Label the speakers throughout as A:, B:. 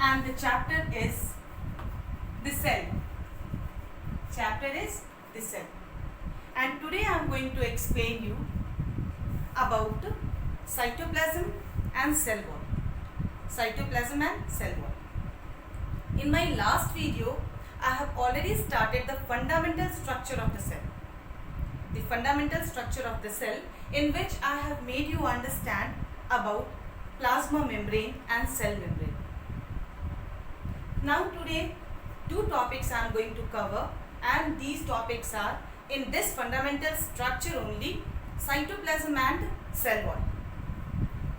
A: and the chapter is the cell. Chapter is the cell, and today I am going to explain you about cytoplasm and cell wall. Cytoplasm and cell wall. In my last video, I have already started the fundamental structure of the cell. The fundamental structure of the cell, in which I have made you understand about plasma membrane and cell membrane. Now today, two topics I am going to cover, and these topics are in this fundamental structure only, cytoplasm and cell wall.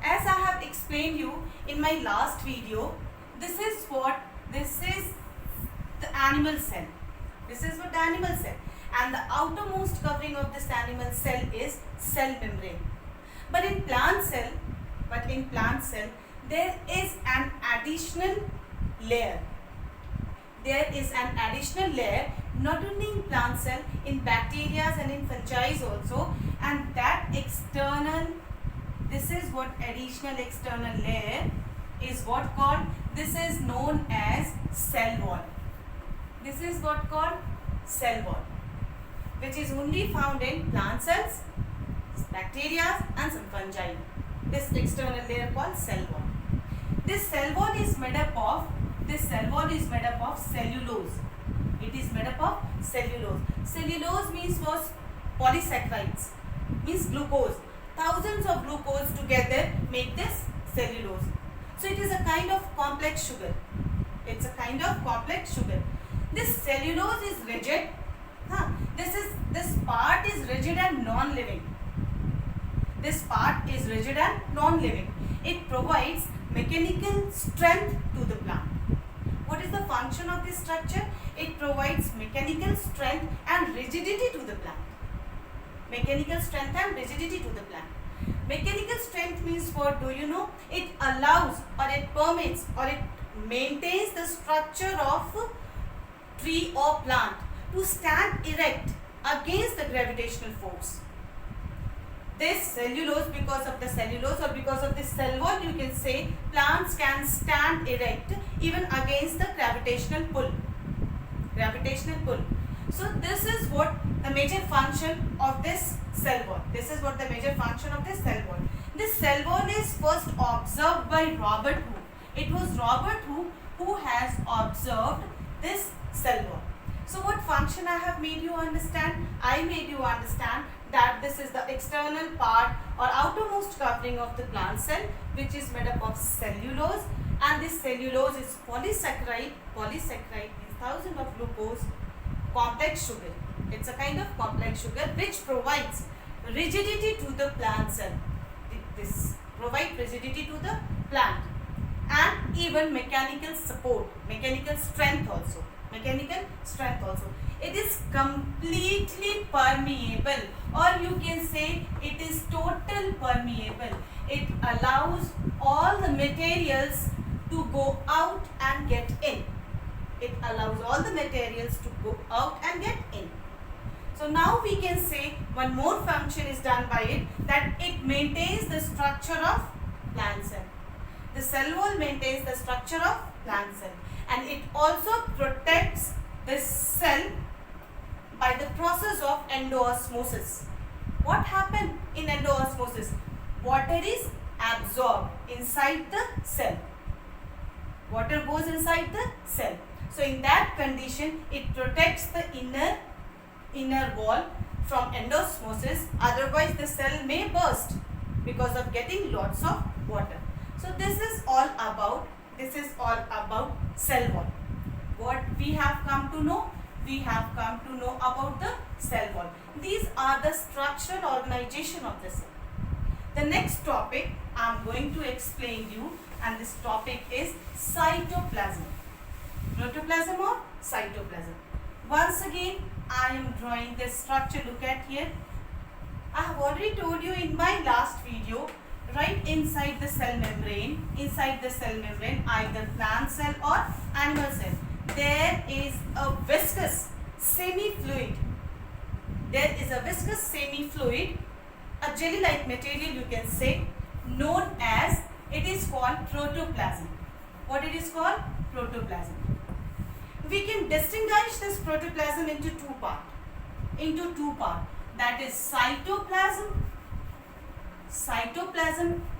A: As I have explained you in my last video, this is the animal cell. This is what the animal cell, and the outermost covering of this animal cell is cell membrane. But in plant cell, there is an additional layer. There is an additional layer, not only in plant cell, in bacteria and in fungi also, and that external, this is what additional external layer is what called, this is known as cell wall. This is what called cell wall, which is only found in plant cells, bacteria and some fungi. This external layer called cell wall. This cell wall is made up of cellulose. It is made up of cellulose. Cellulose means was polysaccharides, means glucose. Thousands of glucose together make this cellulose. So it is a kind of complex sugar. It's a kind of complex sugar. This cellulose is rigid. This part is rigid and non-living. This part is rigid and non-living. It provides mechanical strength to the plant. What is the function of this structure? It provides mechanical strength and rigidity to the plant. Mechanical strength and rigidity to the plant. Mechanical strength means what? Do you know? It allows, or it permits, or it maintains the structure of tree or plant to stand erect against the gravitational force. This cellulose, because of the cellulose or because of this cell wall, you can say plants can stand erect even against the gravitational pull. Gravitational pull. So this is what the major function of this cell wall. This is what the major function of this cell wall. This cell wall is first observed by Robert Hooke. It was Robert Hooke who has observed this cell wall. So what function I have made you understand? I made you understand that this is the external part or outermost covering of the plant cell, which is made up of cellulose, and this cellulose is polysaccharide. Polysaccharide means thousands of glucose, complex sugar. It's a kind of complex sugar which provides rigidity to the plant cell. This provides rigidity to the plant and even mechanical support, mechanical strength also. It is completely permeable, or you can say it is total permeable. It allows all the materials to go out and get in. It allows all the materials to go out and get in. So now we can say one more function is done by it, that it maintains the structure of plant cell. The cell wall maintains the structure of plant cell, and it also protects this cell by the process of endoosmosis. What happens in endoosmosis? Water is absorbed inside the cell. Water goes inside the cell. So in that condition, it protects the inner wall from endosmosis. Otherwise, the cell may burst because of getting lots of water. So this is all about cell wall. What we have come to know? We have come to know about the cell wall. These are the structural organization of the cell. The next topic I am going to explain you, and this topic is cytoplasm. Protoplasm or cytoplasm. Once again, I am drawing this structure. Look at here. I have already told you in my last video, right inside the cell membrane, either plant cell or animal cell, there is a viscous semi-fluid. A jelly-like material, you can say, known as, it is called protoplasm. What it is called? Protoplasm. We can distinguish this protoplasm into two parts. That is cytoplasm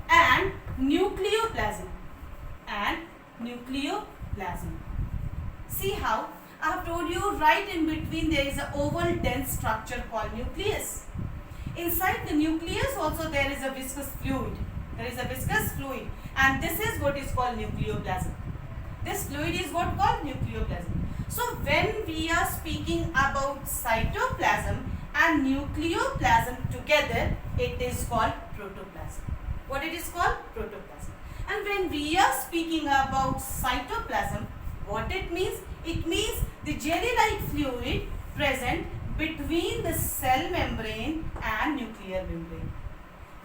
A: and nucleoplasm. See how I have told you, right in between there is an oval dense structure called nucleus. Inside the nucleus also there is a viscous fluid. And this is what is called nucleoplasm. This fluid is what called nucleoplasm. So when we are speaking about cytoplasm and nucleoplasm together, it is called protoplasm. What it is called? Protoplasm. And when we are speaking about cytoplasm, what it means? It means the jelly-like fluid present between the cell membrane and nuclear membrane.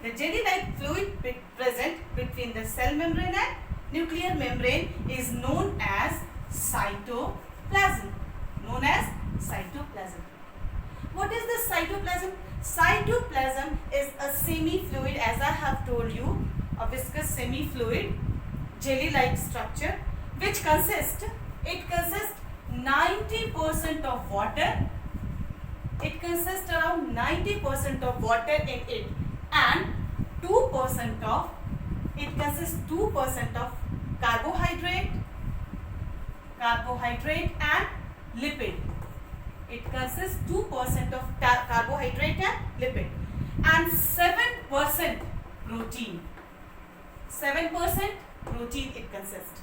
A: The jelly-like fluid present between the cell membrane and nuclear membrane is known as cytoplasm. What is the cytoplasm? Cytoplasm is a semi-fluid, as I have told you, a viscous semi-fluid, jelly-like structure, which consists 90% of water. It consists around 90% of water in it, and 2% of carbohydrate and lipid. It consists 2% of carbohydrate and lipid, and 7% protein. 7% protein it consists.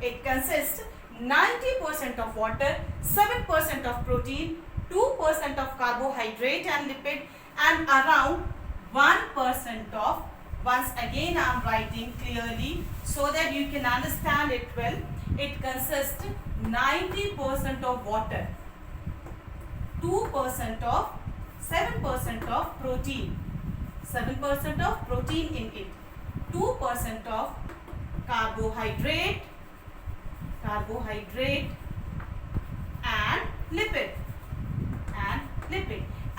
A: It consists 90% of water, 7% of protein, 2% of carbohydrate and lipid, and around 1% of, once again I am writing clearly so that you can understand it well. It consists 90% of water, 2% of, 7% of protein, 7% of protein in it, 2% of carbohydrate and lipid,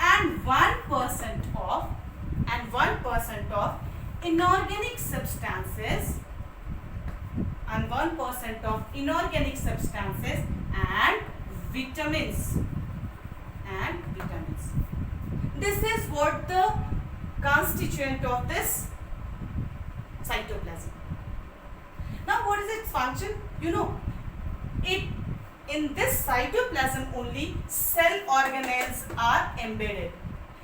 A: and 1% of inorganic substances, and vitamins. This is what the constituent of this cytoplasm. Now what is its function? You know, in this cytoplasm only cell organelles are embedded.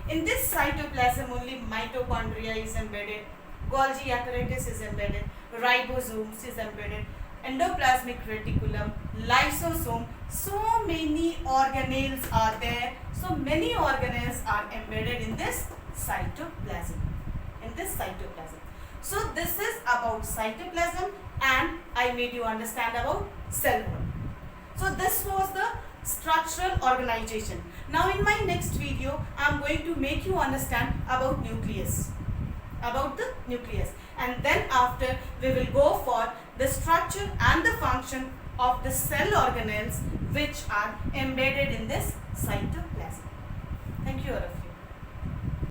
A: In this cytoplasm only mitochondria is embedded, Golgi apparatus is embedded, ribosomes is embedded, endoplasmic reticulum, lysosome. So many organelles are there. So many organelles are embedded in this cytoplasm. So this is about cytoplasm, and I made you understand about cell wall. So this was the structural organization. Now in my next video, I am going to make you understand about nucleus. And then after we will go for the structure and the function of the cell organelles which are embedded in this cytoplasm. Thank you, Araf.